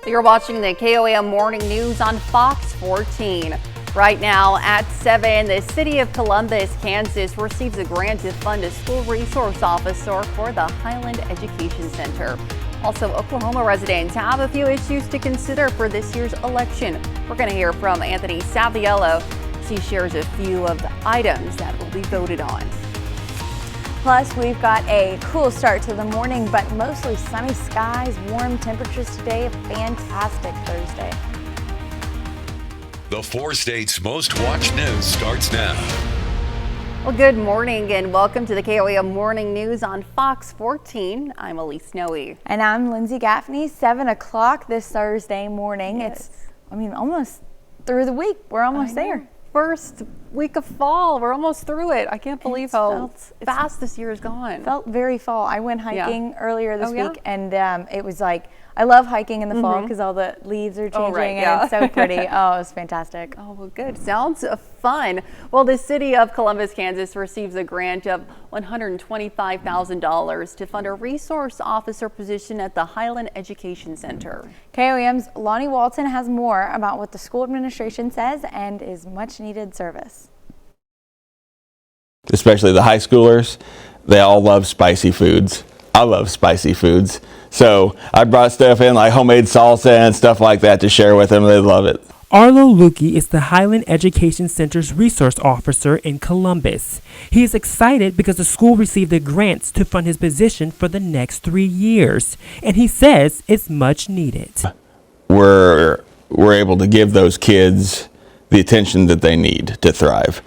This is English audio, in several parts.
You're watching the KOAM Morning News on Fox 14. Right now at 7, the city of Columbus, Kansas receives a grant to fund a school resource officer for the Highland Education Center. Also, Oklahoma residents have a few issues to consider for this year's election. We're going to hear from Anthony Saviello as he shares a few of the items that will be voted on. Plus, we've got a cool start to the morning, but mostly sunny skies, warm temperatures today, a fantastic Thursday. The 4 states' most watched news starts now. Well, good morning and welcome to the KOAM Morning News on Fox 14. I'm Elise Snowy. And I'm Lindsay Gaffney. 7 o'clock this Thursday morning. Yes. It's, almost through the week. We're almost there. First week of fall. We're almost through it. I can't believe how fast this year is gone. Felt very fall. I went hiking earlier this week, and it was like, I love hiking in the fall because all the leaves are changing and it's so pretty. Oh, it was fantastic. Oh, well, good. Sounds fun. Well, the city of Columbus, Kansas receives a grant of $125,000 to fund a resource officer position at the Highland Education Center. KOAM's Lonnie Walton has more about what the school administration says and is much needed service. Especially the high schoolers, they all love spicy foods. I love spicy foods. So I brought stuff in like homemade salsa and stuff like that to share with them. They love it. Arlo Lukey is the Highland Education Center's resource officer in Columbus. He is excited because the school received the grants to fund his position for the next 3 years, and he says it's much needed. We're able to give those kids the attention that they need to thrive.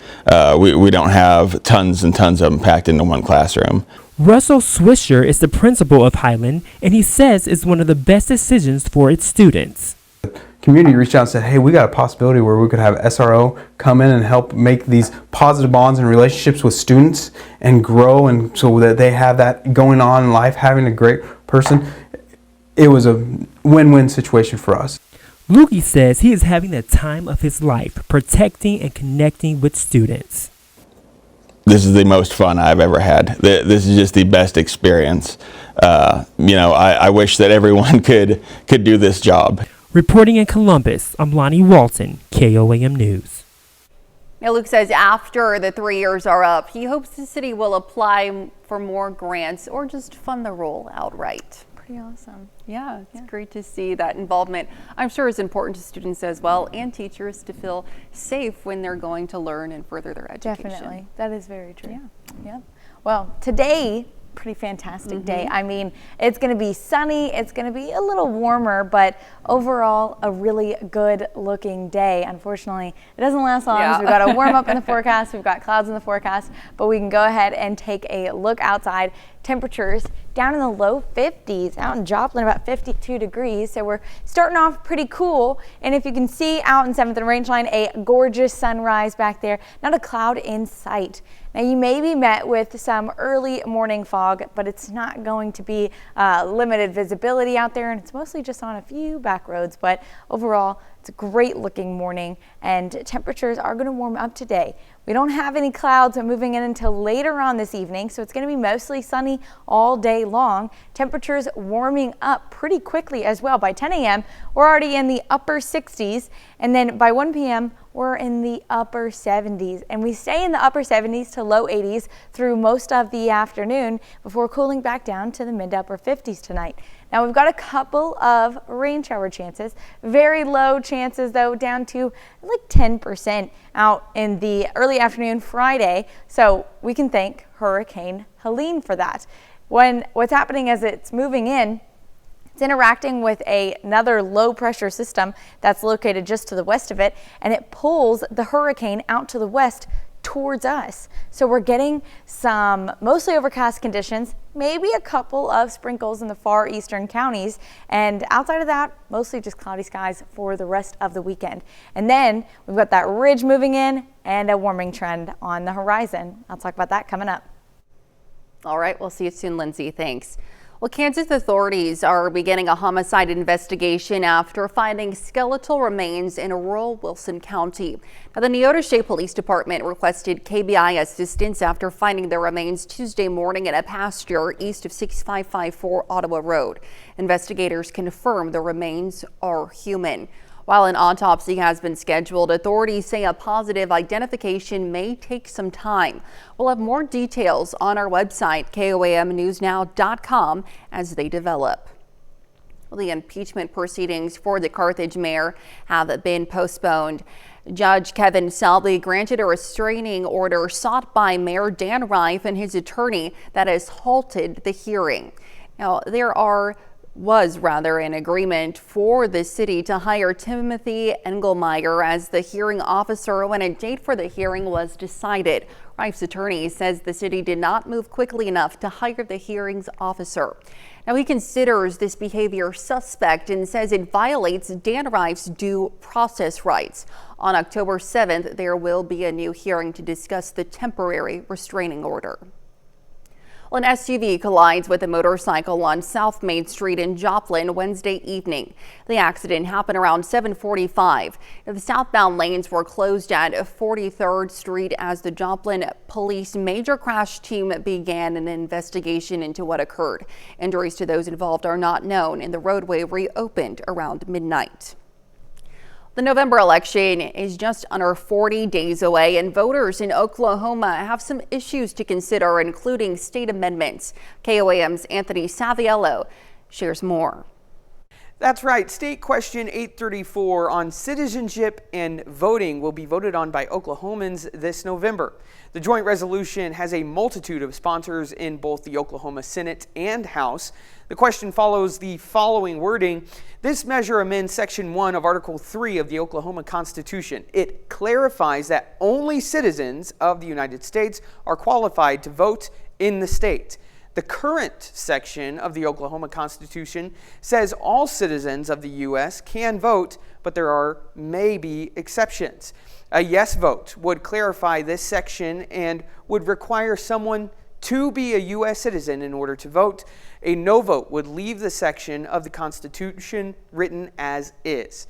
We don't have tons and tons of them packed into one classroom. Russell Swisher is the principal of Highland, and he says it's one of the best decisions for its students. Community reached out and said, hey, we got a possibility where we could have SRO come in and help make these positive bonds and relationships with students and grow, and so that they have that going on in life, having a great person. It was a win-win situation for us. Lukey says he is having the time of his life, protecting and connecting with students. This is the most fun I've ever had. This is just the best experience. I wish that everyone could do this job. Reporting in Columbus, I'm Lonnie Walton, KOAM News. Now, Luke says after the 3 years are up, he hopes the city will apply for more grants or just fund the role outright. Pretty awesome. Yeah, it's great to see that involvement. I'm sure it's important to students as well and teachers to feel safe when they're going to learn and further their education. Definitely. That is very true. Yeah. Well, today, pretty fantastic day. I mean, it's going to be sunny. It's going to be a little warmer, but overall, a really good looking day. Unfortunately, it doesn't last long. So we've got a warm up in the forecast. We've got clouds in the forecast, but we can go ahead and take a look outside. Temperatures down in the low 50s, out in Joplin about 52 degrees. So we're starting off pretty cool. And if you can see out in 7th and Rangeline, a gorgeous sunrise back there, not a cloud in sight. Now you may be met with some early morning fog, but it's not going to be limited visibility out there, and it's mostly just on a few back roads. But overall, it's a great looking morning, and temperatures are going to warm up today. We don't have any clouds moving in until later on this evening, so it's going to be mostly sunny all day long. Temperatures warming up pretty quickly as well. By 10 a.m., we're already in the upper 60s, and then by 1 p.m., we're in the upper 70s, and we stay in the upper 70s to low 80s through most of the afternoon before cooling back down to the mid to upper 50s tonight. Now we've got a couple of rain shower chances, very low chances though, down to like 10% out in the early afternoon Friday. So we can thank Hurricane Helene for that. What's happening as it's moving in, it's interacting with another low pressure system that's located just to the west of it, and it pulls the hurricane out to the west towards us. So we're getting some mostly overcast conditions, maybe a couple of sprinkles in the far eastern counties, and outside of that, mostly just cloudy skies for the rest of the weekend. And then we've got that ridge moving in and a warming trend on the horizon. I'll talk about that coming up. All right, we'll see you soon, Lindsay. Thanks. Well, Kansas authorities are beginning a homicide investigation after finding skeletal remains in rural Wilson County. Now, the Neodesha Police Department requested KBI assistance after finding the remains Tuesday morning in a pasture east of 6554 Ottawa Road. Investigators confirm the remains are human. While an autopsy has been scheduled, authorities say a positive identification may take some time. We'll have more details on our website, KOAMnewsnow.com, as they develop. Well, the impeachment proceedings for the Carthage mayor have been postponed. Judge Kevin Selby granted a restraining order sought by Mayor Dan Reif and his attorney that has halted the hearing. Now, was an agreement for the city to hire Timothy Engelmeyer as the hearing officer when a date for the hearing was decided. Reif's attorney says the city did not move quickly enough to hire the hearings officer. Now, he considers this behavior suspect and says it violates Dan Reif's due process rights. On October 7th, there will be a new hearing to discuss the temporary restraining order. Well, an SUV collides with a motorcycle on South Main Street in Joplin Wednesday evening. The accident happened around 7:45. The southbound lanes were closed at 43rd Street as the Joplin Police Major Crash Team began an investigation into what occurred. Injuries to those involved are not known, and the roadway reopened around midnight. The November election is just under 40 days away, and voters in Oklahoma have some issues to consider, including state amendments. KOAM's Anthony Saviello shares more. That's right. State Question 834 on citizenship and voting will be voted on by Oklahomans this November. The joint resolution has a multitude of sponsors in both the Oklahoma Senate and House. The question follows the following wording. This measure amends Section 1 of Article 3 of the Oklahoma Constitution. It clarifies that only citizens of the United States are qualified to vote in the state. The current section of the Oklahoma Constitution says all citizens of the U.S. can vote, but there may be exceptions. A yes vote would clarify this section and would require someone to be a U.S. citizen in order to vote. A no vote would leave the section of the Constitution written as is.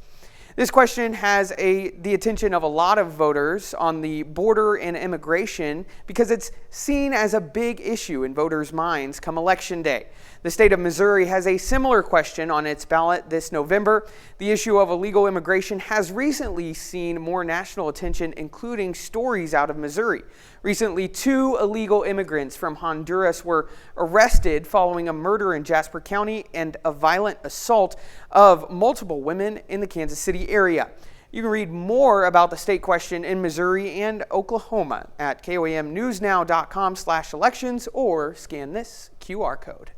This question has the attention of a lot of voters on the border and immigration because it's seen as a big issue in voters' minds come Election Day. The state of Missouri has a similar question on its ballot this November. The issue of illegal immigration has recently seen more national attention, including stories out of Missouri. Recently, 2 illegal immigrants from Honduras were arrested following a murder in Jasper County and a violent assault of multiple women in the Kansas City area. You can read more about the state question in Missouri and Oklahoma at KOAMnewsnow.com/elections or scan this QR code.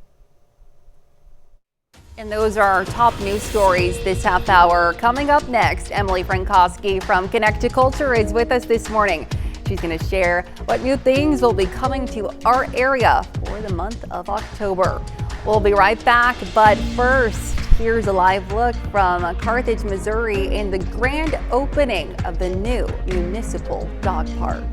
And those are our top news stories this half hour. Coming up next, Emily Frankowski from Connect to Culture is with us this morning. She's going to share what new things will be coming to our area for the month of October. We'll be right back, but first, here's a live look from Carthage, Missouri in the grand opening of the new municipal dog park.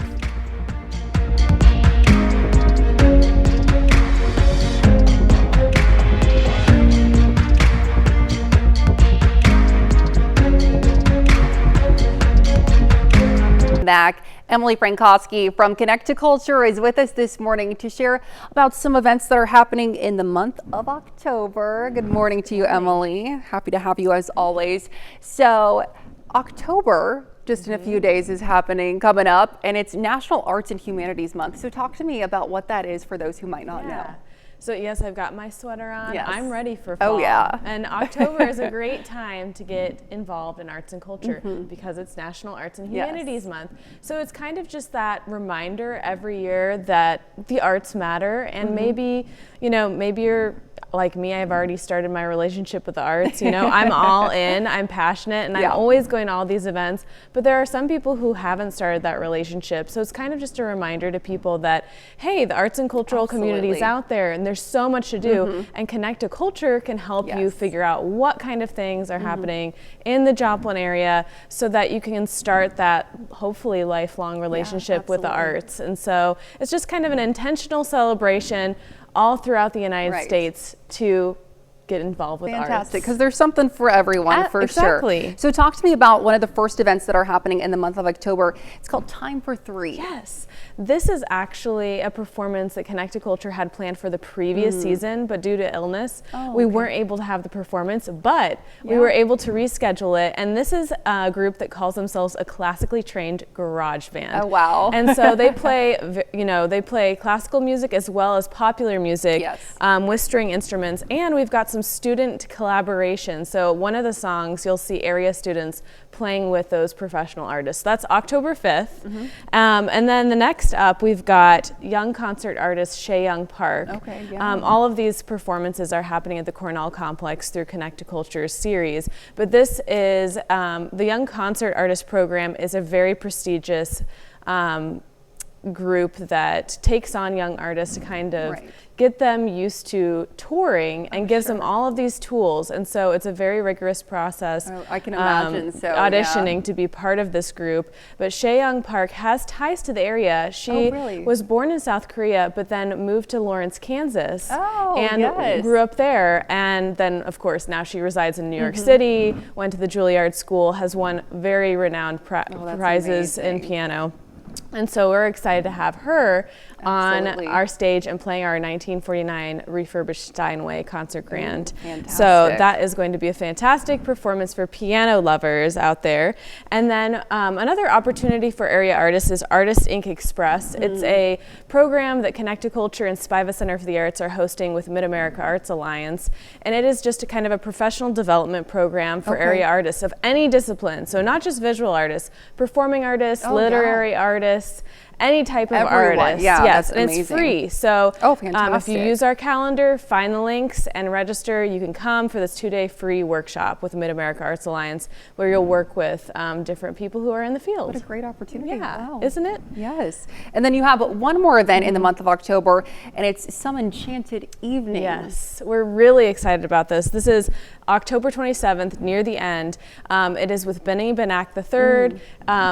Back. Emily Frankowski from Connect to Culture is with us this morning to share about some events that are happening in the month of October. Good morning to you, Emily. Happy to have you as always. So October, just in a few days, is coming up, and it's National Arts and Humanities Month. So talk to me about what that is for those who might not know. So yes, I've got my sweater on. Yes. I'm ready for fall. Oh yeah. And October is a great time to get involved in arts and culture because it's National Arts and Humanities Month. So it's kind of just that reminder every year that the arts matter, and maybe you're like me, I've already started my relationship with the arts. I'm all in, I'm passionate, and I'm always going to all these events. But there are some people who haven't started that relationship. So it's kind of just a reminder to people that, hey, the arts and cultural community is out there, and there's so much to do. And Connect to Culture can help you figure out what kind of things are happening in the Joplin area so that you can start that hopefully lifelong relationship with the arts. And so it's just kind of an intentional celebration all throughout the United States to get involved with arts. Fantastic, because there's something for everyone, for exactly. sure. So talk to me about one of the first events that are happening in the month of October. It's called Time for Three. Yes, this is actually a performance that Connected Culture had planned for the previous season, but due to illness, we weren't able to have the performance, but we were able to reschedule it. And this is a group that calls themselves a classically trained garage band. Oh, wow. And so they play, they play classical music as well as popular music with string instruments. And we've got some student collaboration. So one of the songs, you'll see area students playing with those professional artists. That's October 5th. And then the next up, we've got young concert artist Shea Young Park. All of these performances are happening at the Cornell Complex through Connect to Culture's series. But this is, the Young Concert Artist Program is a very prestigious group that takes on young artists to kind of get them used to touring and gives them all of these tools. And so it's a very rigorous process. I can imagine. So auditioning to be part of this group. But Shea Young Park has ties to the area. She was born in South Korea, but then moved to Lawrence, Kansas, and grew up there. And then, of course, now she resides in New York City, went to the Juilliard School, has won very renowned prizes in piano. And so we're excited to have her on our stage and playing our 1949 refurbished Steinway concert grand. So that is going to be a fantastic performance for piano lovers out there. And then another opportunity for area artists is Artist Ink Express. It's a program that Connected Culture and Spiva Center for the Arts are hosting with Mid-America Arts Alliance. And it is just a kind of a professional development program for area artists of any discipline. So not just visual artists, performing artists, literary artists, any type of artist. Yes, and it's free. So if you use our calendar, find the links and register, you can come for this 2-day free workshop with Mid-America Arts Alliance, where you'll work with different people who are in the field. What a great opportunity. Yeah, isn't it? Yes. And then you have one more event in the month of October, and it's Some Enchanted Evening. Yes, we're really excited about this. This is October 27th, near the end. It is with Benny Benak III,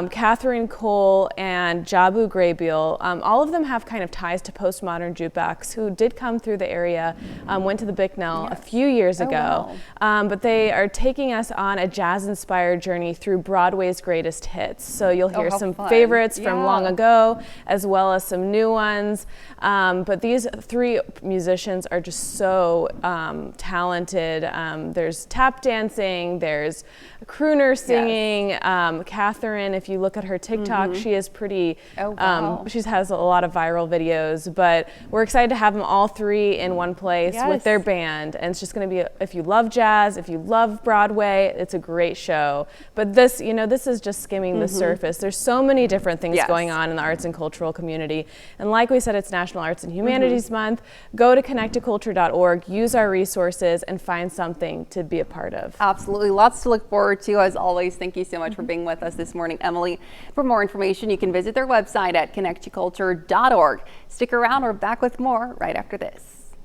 Catherine Cole, and Jabu Graybeal. All of them have kind of ties to postmodern jukebox, who did come through the area, went to the Bicknell a few years ago. But they are taking us on a jazz-inspired journey through Broadway's greatest hits. So you'll hear some favorites from long ago, as well as some new ones. But these three musicians are just so talented. There's tap dancing, there's crooner singing. Catherine, if you look at her TikTok, she is pretty, she has a lot of viral videos, but we're excited to have them all three in one place with their band. And it's just going to be, if you love jazz, if you love Broadway, it's a great show. But this, this is just skimming the surface. There's so many different things going on in the arts and cultural community. And like we said, it's National Arts and Humanities Month. Go to connectedculture.org, use our resources, and find something to be a part of. Absolutely. Lots to look forward to, as always. Thank you so much for being with us this morning, Emily. For more information, you can visit their website at connectedculture.org. Stick around. We're back with more right after this.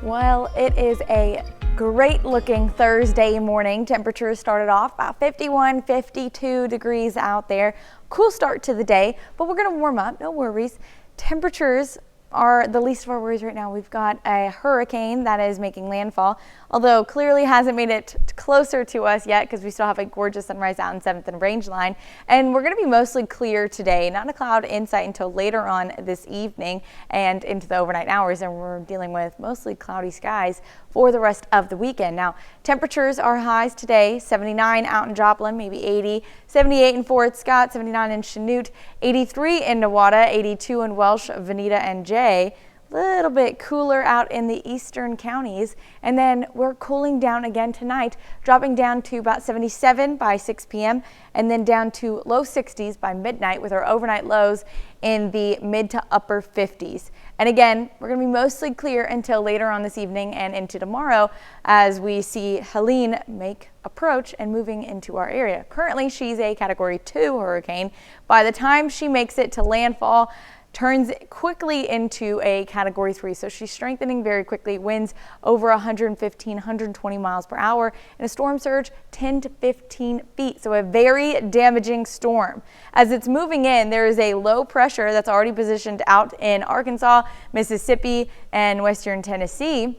Well, it is a great looking Thursday morning. Temperatures started off about 51, 52 degrees out there. Cool start to the day, but we're going to warm up. No worries. Temperatures are the least of our worries right now. We've got a hurricane that is making landfall, although clearly hasn't made it closer to us yet, because we still have a gorgeous sunrise out in 7th and Rangeline. And we're going to be mostly clear today, not a cloud in sight until later on this evening and into the overnight hours. And we're dealing with mostly cloudy skies for the rest of the weekend. Now, temperatures are highs today, 79 out in Joplin, maybe 80, 78 in Fort Scott, 79 in Chanute, 83 in Newata, 82 in Welsh, Veneta, and Jay. A little bit cooler out in the eastern counties, and then we're cooling down again tonight, dropping down to about 77 by 6 p.m. and then down to low 60s by midnight, with our overnight lows in the mid to upper 50s. And again, we're going to be mostly clear until later on this evening and into tomorrow, as we see Helene make approach and moving into our area. Currently, she's a Category 2 hurricane. By the time she makes it to landfall, turns quickly into a Category 3. So she's strengthening very quickly. Winds over 115, 120 miles per hour, and a storm surge 10 to 15 feet. So a very damaging storm. As it's moving in, there is a low pressure that's already positioned out in Arkansas, Mississippi, and western Tennessee,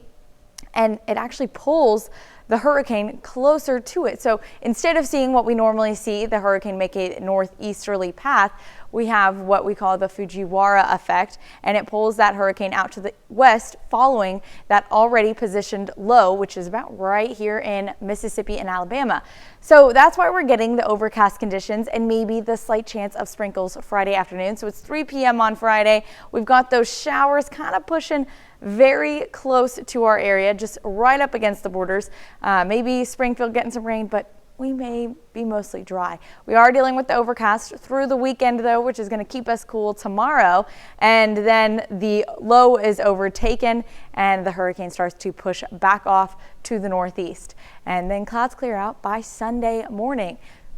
and it actually pulls the hurricane closer to it. So instead of seeing what we normally see, the hurricane make a northeasterly path, we have what we call the Fujiwara effect, and it pulls that hurricane out to the west following that already positioned low, which is about right here in Mississippi and Alabama. So that's why we're getting the overcast conditions and maybe the slight chance of sprinkles Friday afternoon. So it's 3 p.m. on Friday. We've got those showers kind of pushing very close to our area, just right up against the borders. Maybe Springfield getting some rain, but we may be mostly dry. We are dealing with the overcast through the weekend though, which is going to keep us cool tomorrow. And then the low is overtaken and the hurricane starts to push back off to the northeast. And then clouds clear out by Sunday morning.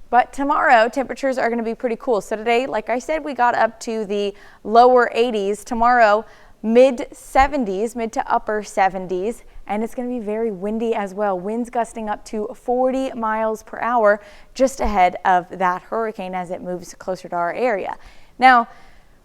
But tomorrow, temperatures are going to be pretty cool. So today, like I said, we got up to the lower 80s. Tomorrow, mid 70s, mid to upper 70s. And it's going to be very windy as well. Winds gusting up to 40 miles per hour just ahead of that hurricane as it moves closer to our area. Now,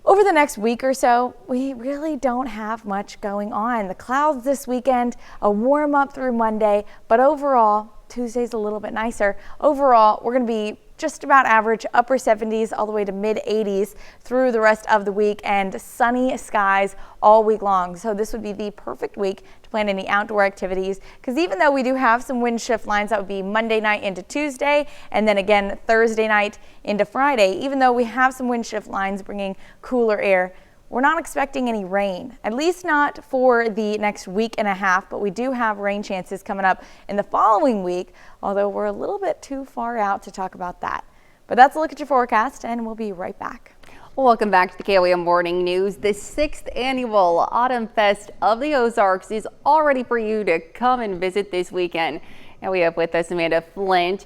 over the next week or so, we really don't have much going on. The clouds this weekend, a warm up through Monday, but overall, Tuesday's a little bit nicer. Overall, we're going to be just about average, upper 70s all the way to mid 80s through the rest of the week, and sunny skies all week long. So this would be the perfect week to plan any outdoor activities, because even though we do have some wind shift lines, that would be Monday night into Tuesday and then again Thursday night into Friday. Even though we have some wind shift lines bringing cooler air, we're not expecting any rain, at least not for the next week and a half, but we do have rain chances coming up in the following week, although we're a little bit too far out to talk about that. But that's a look at your forecast, and we'll be right back. Welcome back to the KOAM Morning News. The 6th annual Autumn Fest of the Ozarks is all ready for you to come and visit this weekend. And we have with us Amanda Flint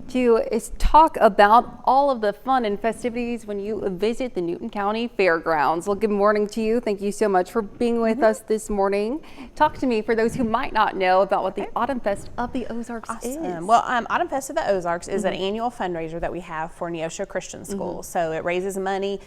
to talk about all of the fun and festivities when you visit the Newton County Fairgrounds. Well, good morning to you. Thank you so much for being with us this morning. Talk to me, for those who might not know, about what the Autumn Fest of the Ozarks is. Well, Autumn Fest of the Ozarks is an annual fundraiser that we have for Neosho Christian School. So it raises money.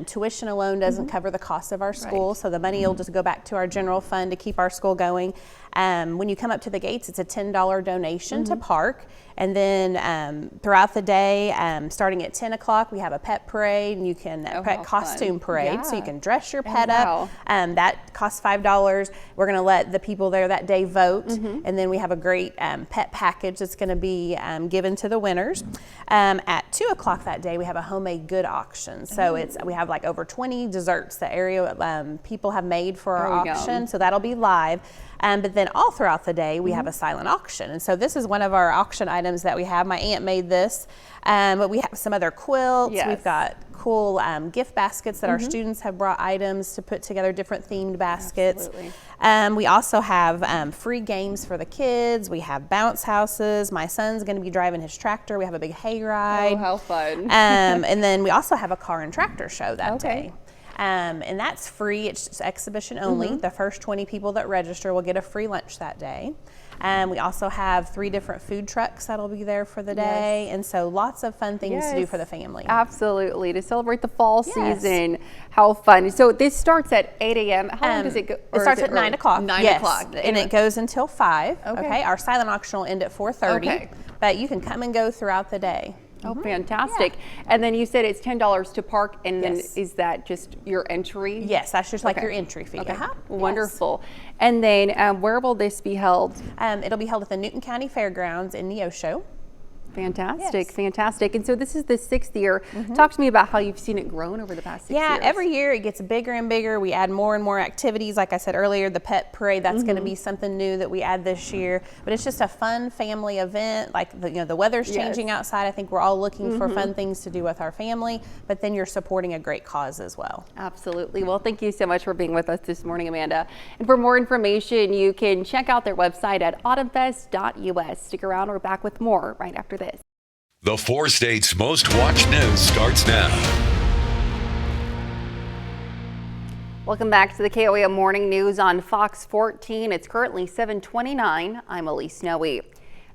Tuition alone doesn't cover the cost of our school, so the money will just go back to our general fund to keep our school going. When you come up to the gates, it's a $10 donation to park. And then throughout the day, starting at 10 o'clock, we have a pet parade, and you can pet costume parade. So you can dress your pet up. That costs $5. We're going to let the people there that day vote. And then we have a great pet package that's going to be given to the winners. At 2 o'clock that day, we have a homemade good auction. So we have like over 20 desserts that area people have made for our auction. So that'll be live. But then all throughout the day, we have a silent auction. And so this is one of our auction items that we have. My aunt made this, but we have some other quilts. We've got cool gift baskets that our students have brought items to put together, different themed baskets. We also have free games for the kids. We have bounce houses. My son's going to be driving his tractor. We have a big hay ride. Oh, how fun. And then we also have a car and tractor show that day. And that's free. It's just exhibition only. The first 20 people that register will get a free lunch that day. We also have 3 different food trucks that'll be there for the day. And so lots of fun things to do for the family. Absolutely. To celebrate the fall season. How fun. So this starts at 8 a.m. How long does it go? It starts at 9 o'clock. 9 o'clock. And it goes until 5. Okay. Our silent auction will end at 4:30. But you can come and go throughout the day. Oh, fantastic. And then you said it's $10 to park, and then is that just your entry? Yes, that's just like your entry fee. Wonderful. And then where will this be held? It'll be held at the Newton County Fairgrounds in Neosho. Fantastic, fantastic. And so this is the 6th year. Talk to me about how you've seen it grown over the past 6 years. Yeah, every year it gets bigger and bigger. We add more and more activities. Like I said earlier, the pet parade, that's going to be something new that we add this year. But it's just a fun family event. Like the weather's changing outside. I think we're all looking for fun things to do with our family. But then you're supporting a great cause as well. Absolutely. Well, thank you so much for being with us this morning, Amanda. And for more information, you can check out their website at autumnfest.us. Stick around. We're back with more right after this. The 4 states' most watched news starts now. Welcome back to the KOAM Morning News on Fox 14. It's currently 7:29. I'm Elise Snowy.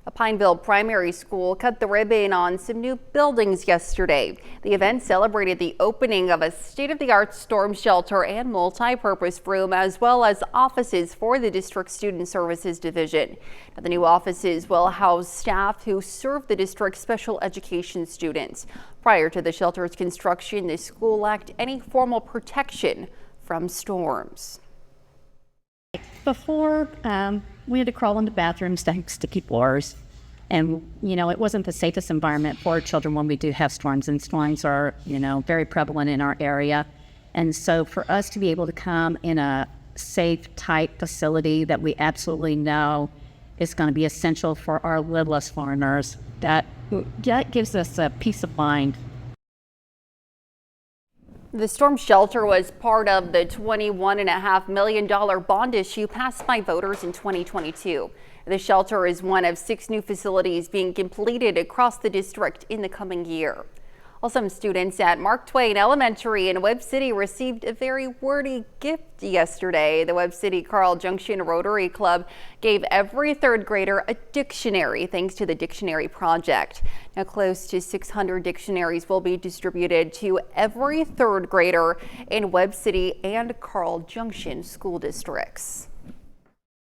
A Pineville primary school cut the ribbon on some new buildings yesterday. The event celebrated the opening of a state-of-the-art storm shelter and multi-purpose room, as well as offices for the district student services division. Now, the new offices will house staff who serve the district's special education students. Prior to the shelter's construction, the school lacked any formal protection from storms. Before, we had to crawl into bathrooms to sticky floors, and it wasn't the safest environment for children when we do have storms, and storms are very prevalent in our area. And so for us to be able to come in a safe, tight facility that we absolutely know is going to be essential for our littlest learners, that gives us a peace of mind. The storm shelter was part of the $21.5 million bond issue passed by voters in 2022. The shelter is one of 6 new facilities being completed across the district in the coming year. Well, some students at Mark Twain Elementary in Webb City received a very wordy gift yesterday. The Webb City Carl Junction Rotary Club gave every 3rd grader a dictionary thanks to the Dictionary Project. Now, close to 600 dictionaries will be distributed to every 3rd grader in Webb City and Carl Junction school districts.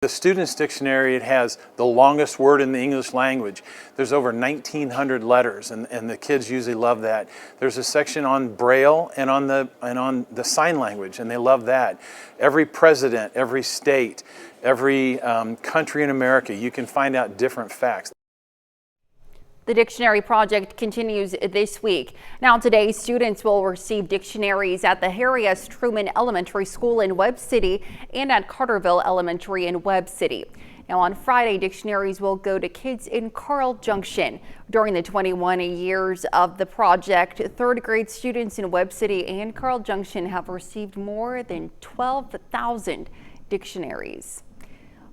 The Student's Dictionary, it has the longest word in the English language. There's over 1,900 letters, and the kids usually love that. There's a section on Braille and on the sign language, and they love that. Every president, every state, every country in America, you can find out different facts. The Dictionary Project continues this week. Now today, students will receive dictionaries at the Harry S. Truman Elementary School in Webb City and at Carterville Elementary in Webb City. Now on Friday, dictionaries will go to kids in Carl Junction. During the 21 years of the project, 3rd grade students in Webb City and Carl Junction have received more than 12,000 dictionaries.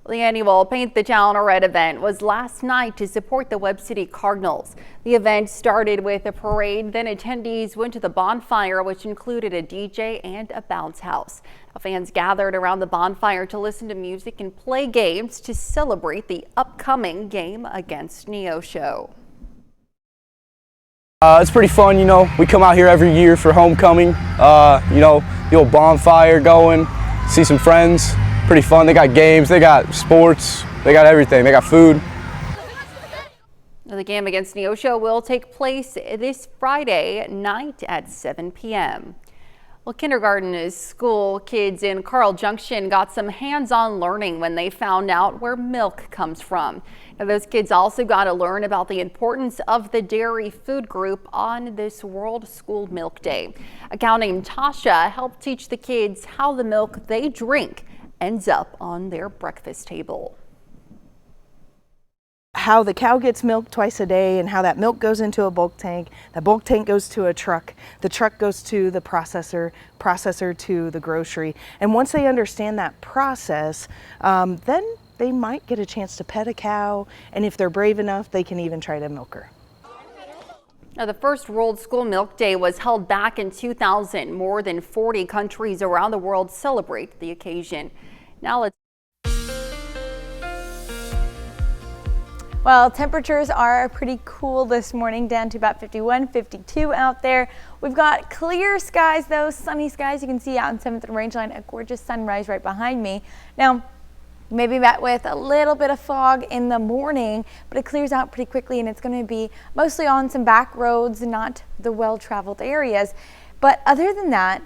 The annual Paint the Town Red event was last night to support the Webb City Cardinals. The event started with a parade, then attendees went to the bonfire, which included a DJ and a bounce house. Fans gathered around the bonfire to listen to music and play games to celebrate the upcoming game against Neosho. It's pretty fun, we come out here every year for homecoming, the old bonfire going, see some friends. Pretty fun. They got games, they got sports, they got everything, they got food. The game against Neosho will take place this Friday night at 7 p.m. Well, kindergarten school kids in Carl Junction got some hands-on learning when they found out where milk comes from. Now, those kids also got to learn about the importance of the dairy food group on this World School Milk Day. A gal named Tasha helped teach the kids how the milk they drink ends up on their breakfast table. How the cow gets milk twice a day and how that milk goes into a bulk tank. The bulk tank goes to a truck. The truck goes to the processor to the grocery. And once they understand that process, then they might get a chance to pet a cow. And if they're brave enough, they can even try to milk her. Now, the first World School Milk Day was held back in 2000. More than 40 countries around the world celebrate the occasion. Now let's. Well, temperatures are pretty cool this morning, down to about 51, 52 out there. We've got clear skies though, sunny skies. You can see out in 7th and Rangeline, a gorgeous sunrise right behind me. Now, maybe met with a little bit of fog in the morning, but it clears out pretty quickly, and it's going to be mostly on some back roads, not the well-traveled areas. But other than that,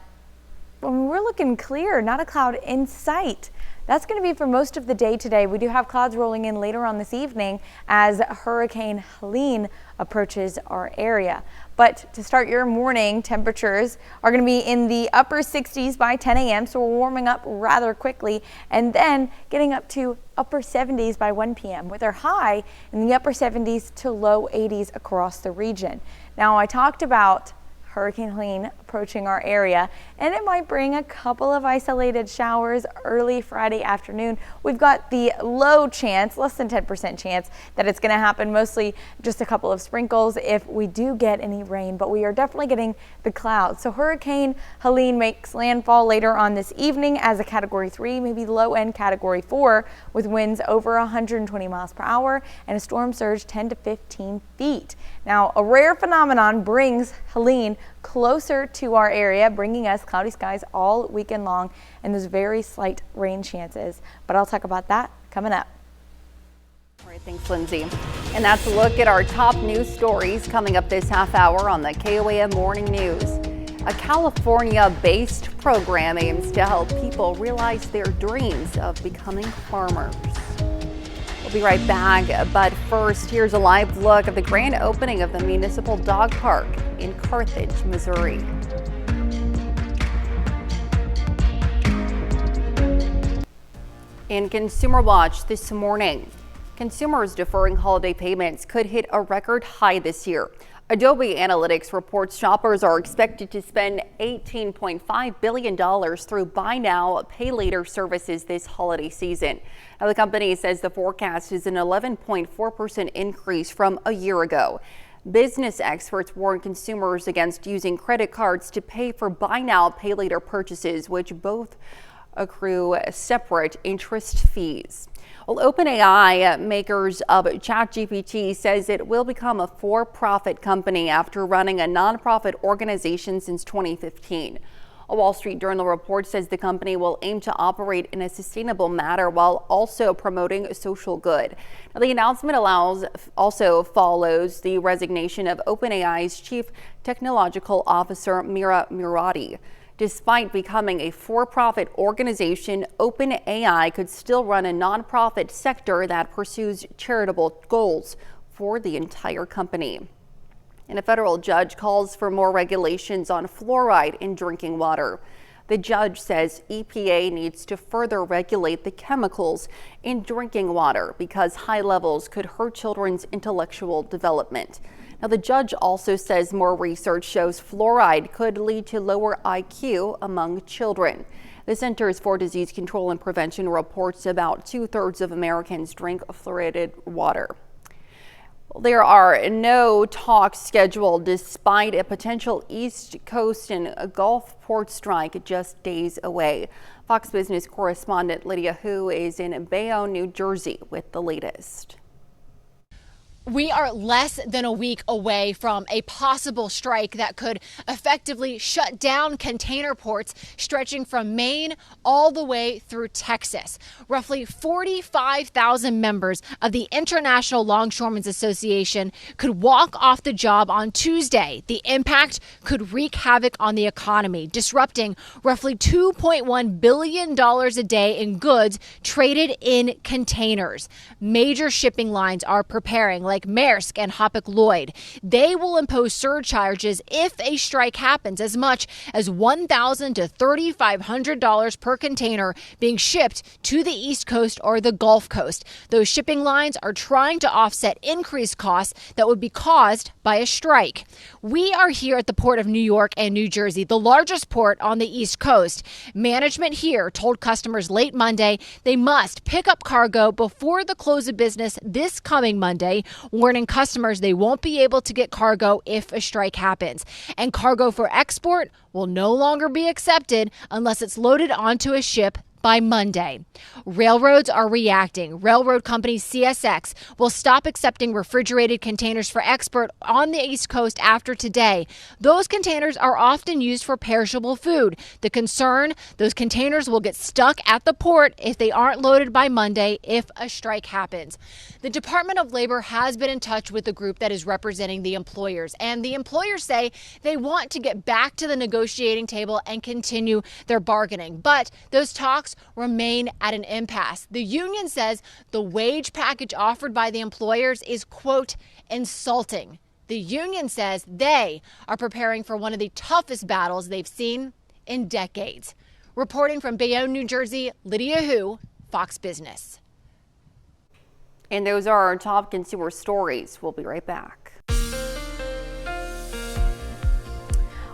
when we're looking clear, not a cloud in sight. That's going to be for most of the day today. We do have clouds rolling in later on this evening as Hurricane Helene approaches our area. But to start your morning, temperatures are going to be in the upper 60s by 10 a.m. So we're warming up rather quickly, and then getting up to upper 70s by 1 p.m. with our high in the upper 70s to low 80s across the region. Now, I talked about Hurricane Helene approaching our area, and it might bring a couple of isolated showers early Friday afternoon. We've got the low chance, less than 10% chance, that it's going to happen, mostly just a couple of sprinkles if we do get any rain, but we are definitely getting the clouds. So Hurricane Helene makes landfall later on this evening as a Category 3, maybe low-end Category 4, with winds over 120 miles per hour and a storm surge 10 to 15 feet. Now, a rare phenomenon brings Helene closer to our area, bringing us cloudy skies all weekend long and those very slight rain chances. But I'll talk about that coming up. All right, thanks, Lindsay. And that's a look at our top news stories coming up this half hour on the KOAM Morning News. A California-based program aims to help people realize their dreams of becoming farmers. We'll be right back, but first, here's a live look of the grand opening of the Municipal Dog Park in Carthage, Missouri. In Consumer Watch this morning, consumers deferring holiday payments could hit a record high this year. Adobe Analytics reports shoppers are expected to spend $18.5 billion through buy now, pay later services this holiday season. Now, the company says the forecast is an 11.4% increase from a year ago. Business experts warn consumers against using credit cards to pay for buy now, pay later purchases, which both accrue separate interest fees. Well, OpenAI, makers of ChatGPT, says it will become a for-profit company after running a nonprofit organization since 2015. A Wall Street Journal report says the company will aim to operate in a sustainable manner while also promoting social good. Now, the announcement also follows the resignation of OpenAI's chief technological officer, Mira Murati. Despite becoming a for-profit organization, OpenAI could still run a nonprofit sector that pursues charitable goals for the entire company. And a federal judge calls for more regulations on fluoride in drinking water. The judge says EPA needs to further regulate the chemicals in drinking water because high levels could hurt children's intellectual development. Now, the judge also says more research shows fluoride could lead to lower IQ among children. The Centers for Disease Control and Prevention reports about 2/3 of Americans drink fluoridated water. There are no talks scheduled despite a potential East Coast and Gulf port strike just days away. Fox Business correspondent Lydia Hu is in Bayonne, New Jersey with the latest. We are less than a week away from a possible strike that could effectively shut down container ports stretching from Maine all the way through Texas. Roughly 45,000 members of the International Longshoremen's Association could walk off the job on Tuesday. The impact could wreak havoc on the economy, disrupting roughly $2.1 billion a day in goods traded in containers. Major shipping lines are preparing, like Maersk and Hapag-Lloyd. They will impose surcharges if a strike happens, as much as $1,000 to $3,500 per container being shipped to the East Coast or the Gulf Coast. Those shipping lines are trying to offset increased costs that would be caused by a strike. We are here at the Port of New York and New Jersey, the largest port on the East Coast. Management here told customers late Monday they must pick up cargo before the close of business this coming Monday, warning customers they won't be able to get cargo if a strike happens. And cargo for export will no longer be accepted unless it's loaded onto a ship by Monday. Railroads are reacting. Railroad company CSX will stop accepting refrigerated containers for export on the East Coast after today. Those containers are often used for perishable food. The concern, those containers will get stuck at the port if they aren't loaded by Monday if a strike happens. The Department of Labor has been in touch with the group that is representing the employers, and the employers say they want to get back to the negotiating table and continue their bargaining. But those talks remain at an impasse. The union says the wage package offered by the employers is, quote, insulting. The union says they are preparing for one of the toughest battles they've seen in decades. Reporting from Bayonne, New Jersey, Lydia Hu, Fox Business. And those are our top consumer stories. We'll be right back.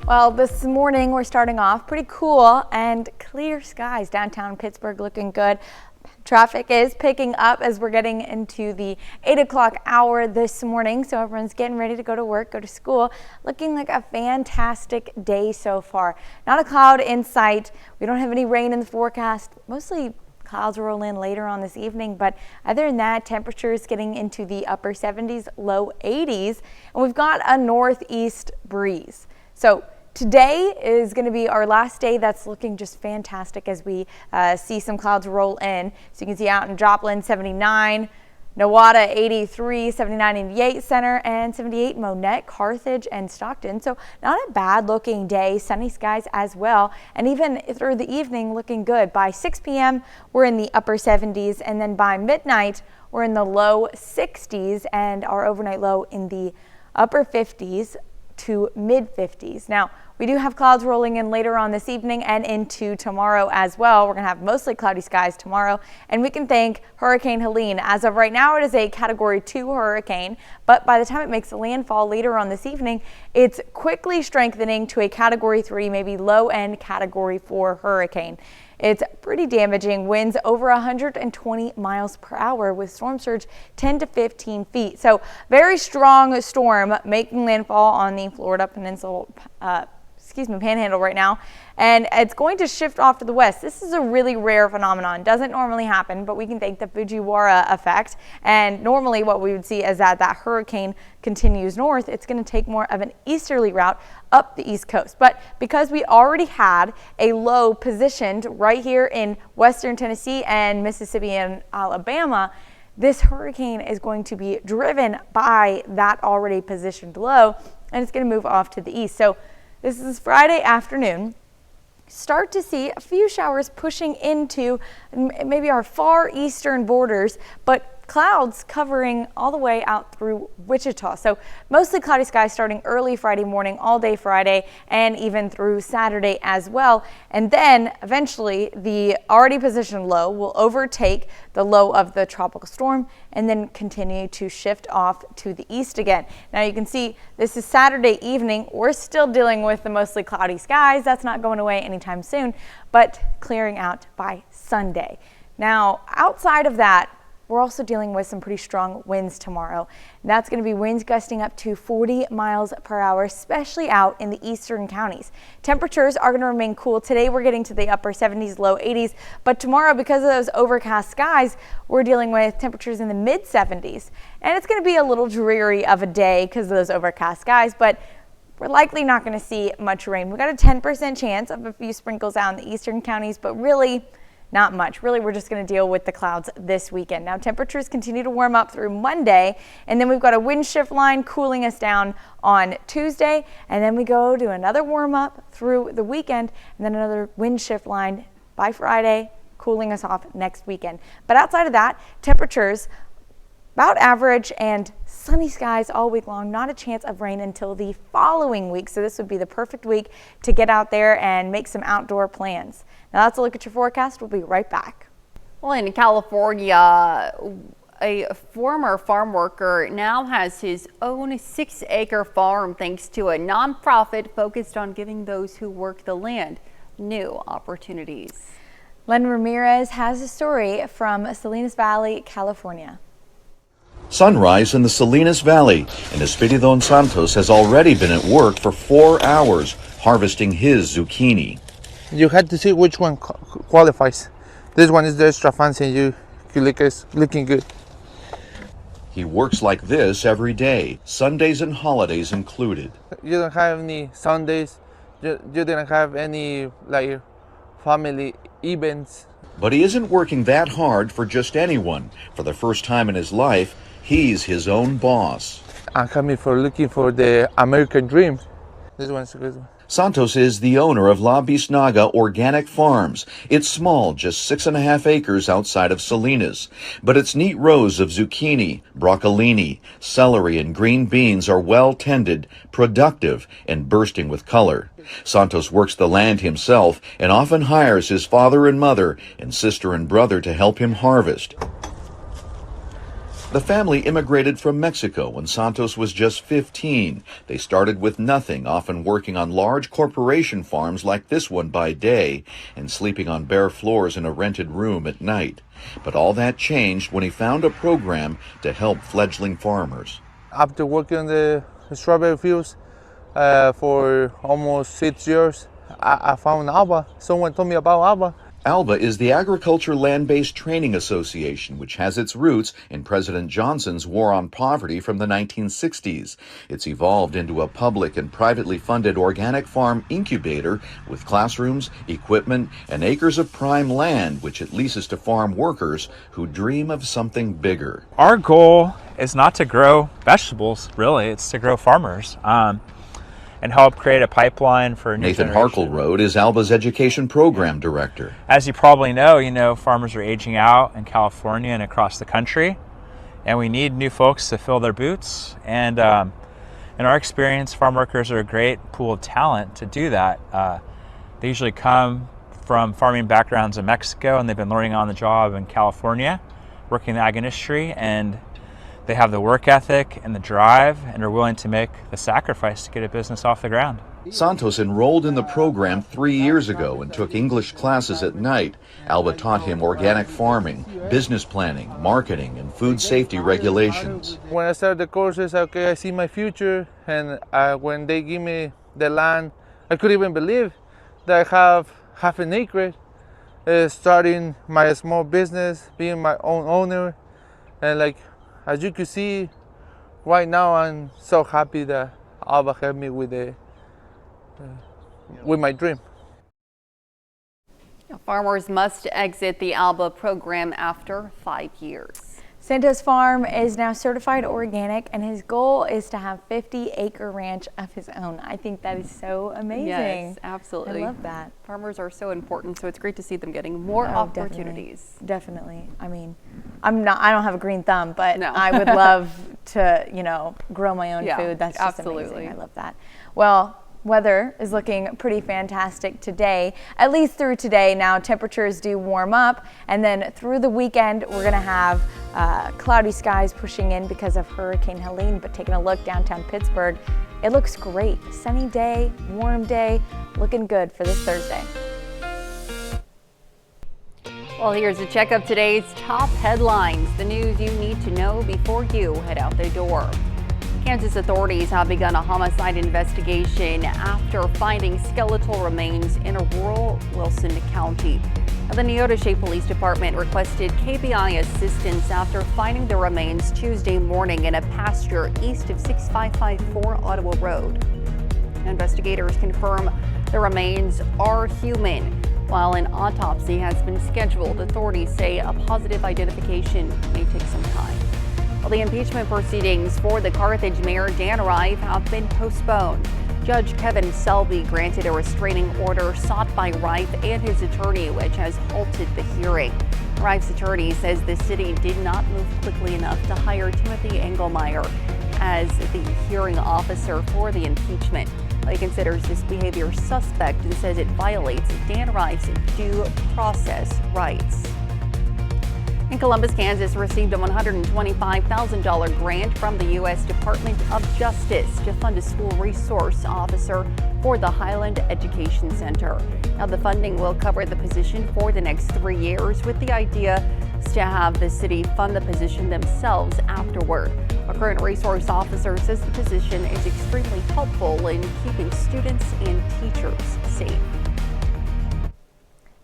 Well, this morning we're starting off pretty cool and clear skies. Downtown Pittsburgh looking good. Traffic is picking up as we're getting into the 8 o'clock hour this morning, so everyone's getting ready to go to work, go to school. Looking like a fantastic day so far. Not a cloud in sight. We don't have any rain in the forecast. Mostly clouds roll in later on this evening, but other than that, temperatures getting into the upper 70s, low 80s, and we've got a northeast breeze. So today is going to be our last day that's looking just fantastic as we see some clouds roll in. So you can see out in Joplin, 79, Nowata, 83, 79 in the Yates Center, and 78 Monette, Carthage, and Stockton. So not a bad looking day, sunny skies as well, and even through the evening looking good. By 6 p.m. we're in the upper 70s, and then by midnight we're in the low 60s, and our overnight low in the upper 50s to mid 50s. Now, we do have clouds rolling in later on this evening and into tomorrow as well. We're going to have mostly cloudy skies tomorrow, and we can thank Hurricane Helene. As of right now, it is a Category 2 hurricane, but by the time it makes landfall later on this evening, it's quickly strengthening to a Category 3, maybe low-end Category 4 hurricane. It's pretty damaging, winds over 120 miles per hour with storm surge 10 to 15 feet. So very strong storm making landfall on the Florida Peninsula, Panhandle right now, and it's going to shift off to the west. This is a really rare phenomenon. Doesn't normally happen, but we can thank the Fujiwara effect. And normally what we would see is that hurricane continues north. It's going to take more of an easterly route up the east coast. But because we already had a low positioned right here in western Tennessee and Mississippi and Alabama, this hurricane is going to be driven by that already positioned low, and it's going to move off to the east. So this is Friday afternoon. Start to see a few showers pushing into maybe our far eastern borders, but clouds covering all the way out through Wichita. So mostly cloudy skies starting early Friday morning, all day Friday, and even through Saturday as well. And then eventually the already positioned low will overtake the low of the tropical storm and then continue to shift off to the east again. Now you can see this is Saturday evening. We're still dealing with the mostly cloudy skies. That's not going away anytime soon, but clearing out by Sunday. Now outside of that, we're also dealing with some pretty strong winds tomorrow. That's going to be winds gusting up to 40 miles per hour, especially out in the eastern counties. Temperatures are going to remain cool. Today we're getting to the upper 70s, low 80s, but tomorrow, because of those overcast skies, we're dealing with temperatures in the mid 70s. And it's going to be a little dreary of a day because of those overcast skies, but we're likely not going to see much rain. We've got a 10% chance of a few sprinkles out in the eastern counties, but really not much. Really, we're just going to deal with the clouds this weekend. Now, temperatures continue to warm up through Monday, and then we've got a wind shift line cooling us down on Tuesday, and then we go to another warm up through the weekend, and then another wind shift line by Friday, cooling us off next weekend. But outside of that, temperatures about average and sunny skies all week long. Not a chance of rain until the following week. So this would be the perfect week to get out there and make some outdoor plans. Now that's a look at your forecast. We'll be right back. Well, in California, a former farm worker now has his own 6-acre farm thanks to a nonprofit focused on giving those who work the land new opportunities. Len Ramirez has a story from Salinas Valley, California. Sunrise in the Salinas Valley, and Espiridon Santos has already been at work for 4 hours harvesting his zucchini. You had to see which one qualifies. This one is the extra fancy, you look it's looking good. He works like this every day, Sundays and holidays included. You don't have any Sundays, you didn't have any like family events. But he isn't working that hard for just anyone. For the first time in his life, he's his own boss. I'm coming for looking for the American dream. This one's a good one. Santos is the owner of La Bisnaga Organic Farms. It's small, just 6.5 acres outside of Salinas. But its neat rows of zucchini, broccolini, celery, and green beans are well tended, productive, and bursting with color. Santos works the land himself and often hires his father and mother and sister and brother to help him harvest. The family immigrated from Mexico when Santos was just 15. They started with nothing, often working on large corporation farms like this one by day and sleeping on bare floors in a rented room at night. But all that changed when he found a program to help fledgling farmers. After working on the strawberry fields for almost 6 years, I found ALBA. Someone told me about ALBA. ALBA is the Agriculture Land-Based Training Association, which has its roots in President Johnson's War on Poverty from the 1960s. It's evolved into a public and privately funded organic farm incubator with classrooms, equipment, and acres of prime land, which it leases to farm workers who dream of something bigger. Our goal is not to grow vegetables, really. It's to grow farmers. And help create a pipeline for a new Nathan generation. Harkleroad is ALBA's education program director. As you probably know, farmers are aging out in California and across the country, and we need new folks to fill their boots. And in our experience, farm workers are a great pool of talent to do that. They usually come from farming backgrounds in Mexico, and they've been learning on the job in California, working in the ag industry, and they have the work ethic and the drive and are willing to make the sacrifice to get a business off the ground. Santos enrolled in the program 3 years ago and took English classes at night. ALBA taught him organic farming, business planning, marketing, and food safety regulations. When I started the courses, okay, I see my future, and when they give me the land, I couldn't even believe that I have half an acre, starting my small business, being my own owner, and as you can see, right now I'm so happy that ALBA helped me with my dream. Farmers must exit the ALBA program after 5 years. Santos Farm is now certified organic, and his goal is to have 50-acre ranch of his own. I think that is so amazing. Yes, absolutely. I love that. Farmers are so important, so it's great to see them getting more opportunities. Definitely. I mean, I don't have a green thumb, but I would love to, grow my own food. That's just amazing. I love that. Well, weather is looking pretty fantastic today, at least through today. Now temperatures do warm up, and then through the weekend we're going to have cloudy skies pushing in because of Hurricane Helene. But taking a look downtown Pittsburgh, it looks great. Sunny day, warm day, looking good for this Thursday. Well, here's a check of today's top headlines, the news you need to know before you head out the door. Kansas authorities have begun a homicide investigation after finding skeletal remains in a rural Wilson County. Now, the Neodesha Police Department requested KBI assistance after finding the remains Tuesday morning in a pasture east of 6554 Ottawa Road. Investigators confirm the remains are human. While an autopsy has been scheduled, authorities say a positive identification may take some time. Well, the impeachment proceedings for the Carthage Mayor Dan Rife have been postponed. Judge Kevin Selby granted a restraining order sought by Rife and his attorney, which has halted the hearing. Rife's attorney says the city did not move quickly enough to hire Timothy Engelmeyer as the hearing officer for the impeachment. He considers this behavior suspect and says it violates Dan Rife's due process rights. In Columbus, Kansas received a $125,000 grant from the U.S. Department of Justice to fund a school resource officer for the Highland Education Center. Now, the funding will cover the position for the next 3 years, with the idea to have the city fund the position themselves afterward. A current resource officer says the position is extremely helpful in keeping students and teachers safe.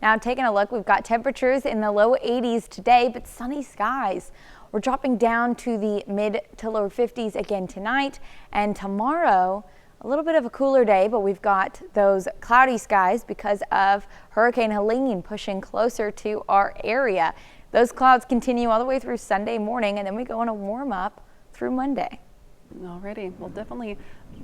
Now taking a look, we've got temperatures in the low 80s today, but sunny skies. We're dropping down to the mid to low 50s again tonight, and tomorrow a little bit of a cooler day, but we've got those cloudy skies because of Hurricane Helene pushing closer to our area. Those clouds continue all the way through Sunday morning, and then we go on a warm up through Monday. Alrighty, well, definitely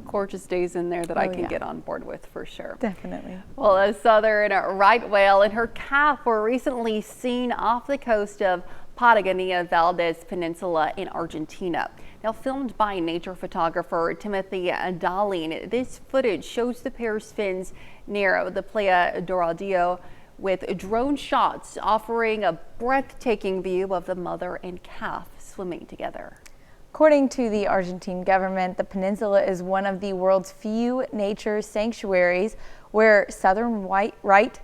gorgeous days in there that I can get on board with for sure. Definitely. Well, a southern right whale and her calf were recently seen off the coast of Patagonia Valdez Peninsula in Argentina. Now, filmed by nature photographer Timothy Dalin, this footage shows the pair's fins near the Playa Doradillo, with drone shots offering a breathtaking view of the mother and calf swimming together. According to the Argentine government, the peninsula is one of the world's few nature sanctuaries where southern right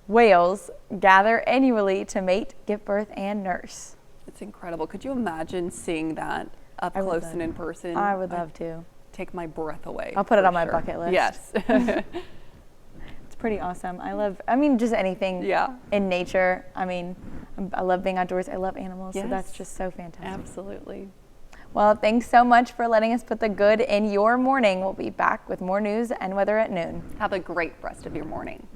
whales gather annually to mate, give birth, and nurse. It's incredible. Could you imagine seeing that up close and in person? I would love to. Take my breath away. I'll put it on my bucket list. Yes. It's pretty awesome. I mean, just anything in nature. I mean, I love being outdoors. I love animals, so that's just so fantastic. Absolutely. Well, thanks so much for letting us put the good in your morning. We'll be back with more news and weather at noon. Have a great rest of your morning.